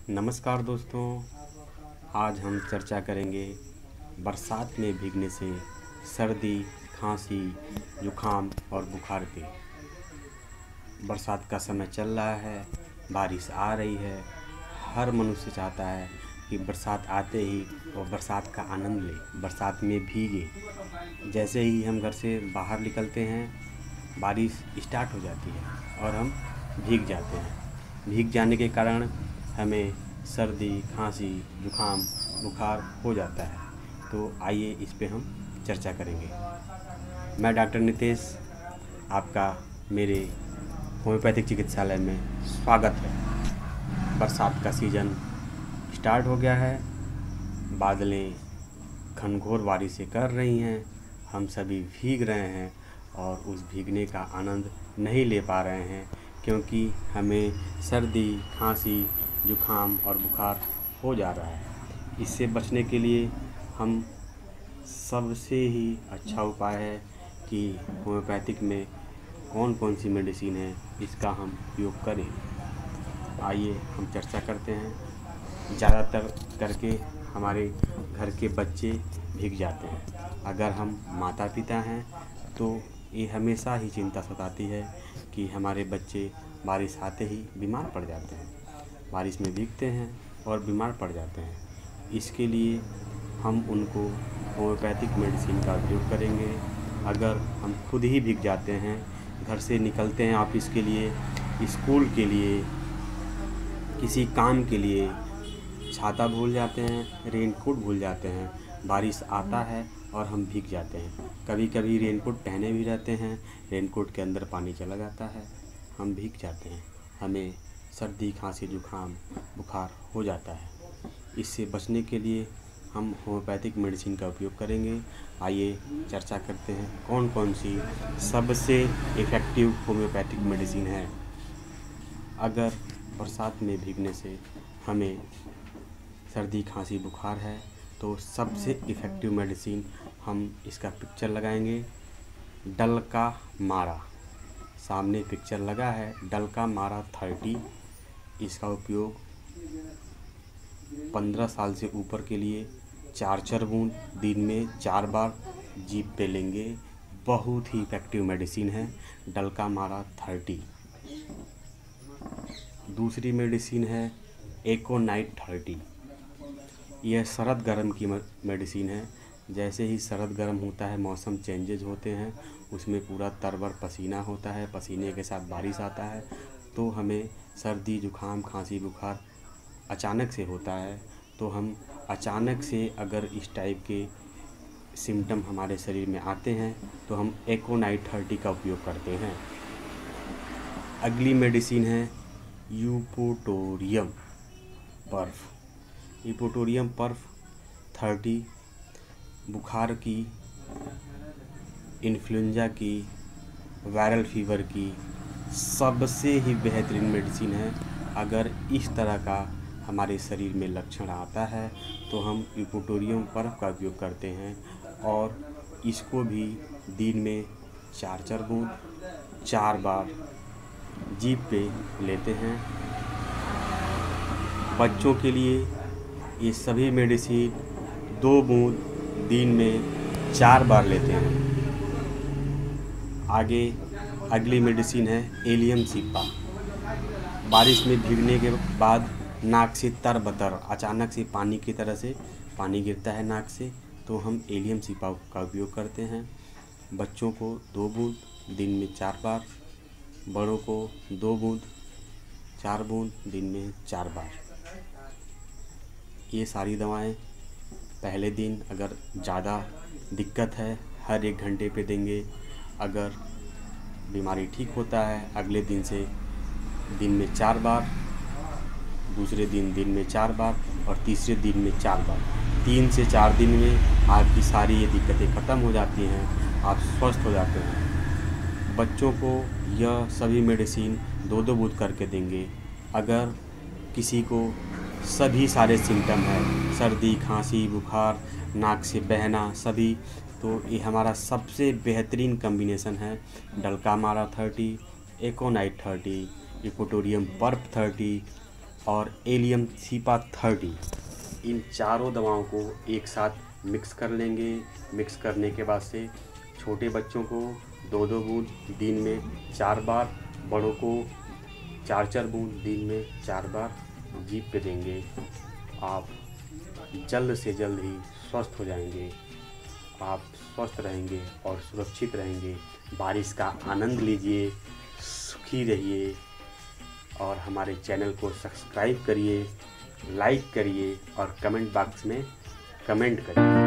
नमस्कार दोस्तों, आज हम चर्चा करेंगे बरसात में भीगने से सर्दी, खांसी, जुखाम और बुखार पे। बरसात का समय चल रहा है, बारिश आ रही है। हर मनुष्य चाहता है कि बरसात आते ही वो बरसात का आनंद ले, बरसात में भीगे। जैसे ही हम घर से बाहर निकलते हैं, बारिश स्टार्ट हो जाती है और हम भीग जाते हैं। भीग जाने के कारण हमें सर्दी, खांसी, जुखाम, बुखार हो जाता है। तो आइए इस पे हम चर्चा करेंगे। मैं डॉक्टर नितेश, आपका मेरे होम्योपैथिक चिकित्सालय में स्वागत है। बरसात का सीज़न स्टार्ट हो गया है, बादलें घनघोर बारिशें कर रही हैं, हम सभी भीग रहे हैं और उस भीगने का आनंद नहीं ले पा रहे हैं क्योंकि हमें सर्दी, खांसी, जुखाम और बुखार हो जा रहा है। इससे बचने के लिए हम सबसे ही अच्छा उपाय है कि होम्योपैथिक में कौन कौन सी मेडिसिन है, इसका हम उपयोग करें। आइए हम चर्चा करते हैं। ज़्यादातर करके हमारे घर के बच्चे भीग जाते हैं। अगर हम माता पिता हैं तो ये हमेशा ही चिंता सताती है कि हमारे बच्चे बारिश आते ही बीमार पड़ जाते हैं, बारिश में भीगते हैं और बीमार पड़ जाते हैं। इसके लिए हम उनको होम्योपैथिक मेडिसिन का उपयोग करेंगे। अगर हम खुद ही भीग जाते हैं, घर से निकलते हैं ऑफिस के लिए, स्कूल के लिए, किसी काम के लिए, छाता भूल जाते हैं, रेनकोट भूल जाते हैं, बारिश आता है और हम भीग जाते हैं। कभी कभी रेनकोट पहने भी रहते हैं, रेनकोट के अंदर पानी चला जाता है, हम भीग जाते हैं, हमें सर्दी, खांसी, जुखाम, बुखार हो जाता है। इससे बचने के लिए हम होम्योपैथिक मेडिसिन का उपयोग करेंगे। आइए चर्चा करते हैं कौन कौन सी सबसे इफ़ेक्टिव होम्योपैथिक मेडिसिन है। अगर बरसात में भीगने से हमें सर्दी, खांसी, बुखार है तो सबसे इफ़ेक्टिव मेडिसिन हम इसका पिक्चर लगाएंगे। डल्का मारा, सामने पिक्चर लगा है, डल्का मारा 30। इसका उपयोग 15 साल से ऊपर के लिए 4 बूंद दिन में 4 बार जीभ पे लेंगे। बहुत ही इफेक्टिव मेडिसिन है डल्का मारा 30। दूसरी मेडिसिन है एकोनाइट 30। यह शरद गर्म की मेडिसिन है। जैसे ही शरद गर्म होता है, मौसम चेंजेज होते हैं, उसमें पूरा तरबर पसीना होता है, पसीने के साथ बारिश आता है, तो हमें सर्दी, जुखाम, खांसी, बुखार अचानक से होता है। तो हम अचानक से अगर इस टाइप के सिम्टम हमारे शरीर में आते हैं तो हम एकोनाइट 30 का उपयोग करते हैं। अगली मेडिसिन है यूपोटोरियम पर्फ। यूपोटोरियम पर्फ 30 बुखार की, इन्फ्लुएंजा की, वायरल फीवर की सबसे ही बेहतरीन मेडिसिन है। अगर इस तरह का हमारे शरीर में लक्षण आता है तो हम यूपोटोरियम पर्फ का उपयोग करते हैं और इसको भी दिन में 4 बूंद 4 बार जीभ पे लेते हैं। बच्चों के लिए ये सभी मेडिसिन 2 बूंद दिन में 4 बार लेते हैं। आगे अगली मेडिसिन है एलियम सिप्पा। बारिश में भीगने के बाद नाक से तरबतर अचानक से पानी की तरह से पानी गिरता है नाक से, तो हम एलियम सिप्पा का उपयोग करते हैं। बच्चों को 2 बूंद दिन में 4 बार, बड़ों को 2 बूंद 4 बूंद दिन में 4 बार। ये सारी दवाएं पहले दिन अगर ज़्यादा दिक्कत है हर 1 घंटे पे देंगे। अगर बीमारी ठीक होता है अगले दिन से दिन में 4 बार, दूसरे दिन दिन में 4 बार और तीसरे दिन में 4 बार। 3 से 4 दिन में आपकी सारी ये दिक्कतें ख़त्म हो जाती हैं, आप स्वस्थ हो जाते हैं। बच्चों को यह सभी मेडिसिन 2-2 बूंद करके देंगे। अगर किसी को सभी सारे सिम्टम हैं, सर्दी, खांसी, बुखार, नाक से बहना सभी, तो ये हमारा सबसे बेहतरीन कम्बिनेशन है डल्का मारा 30, एकोनाइट 30, यूपोटोरियम पर्फ 30 और एलियम सीपा 30, इन चारों दवाओं को एक साथ मिक्स कर लेंगे। मिक्स करने के बाद से छोटे बच्चों को 2-2 बूंद दिन में 4 बार, बड़ों को 4-4 बूंद दिन में 4 बार जीभ पे देंगे। आप जल्द से जल्द ही स्वस्थ हो जाएंगे। आप स्वस्थ रहेंगे और सुरक्षित रहेंगे। बारिश का आनंद लीजिए, सुखी रहिए और हमारे चैनल को सब्सक्राइब करिए, लाइक करिए और कमेंट बॉक्स में कमेंट करिए।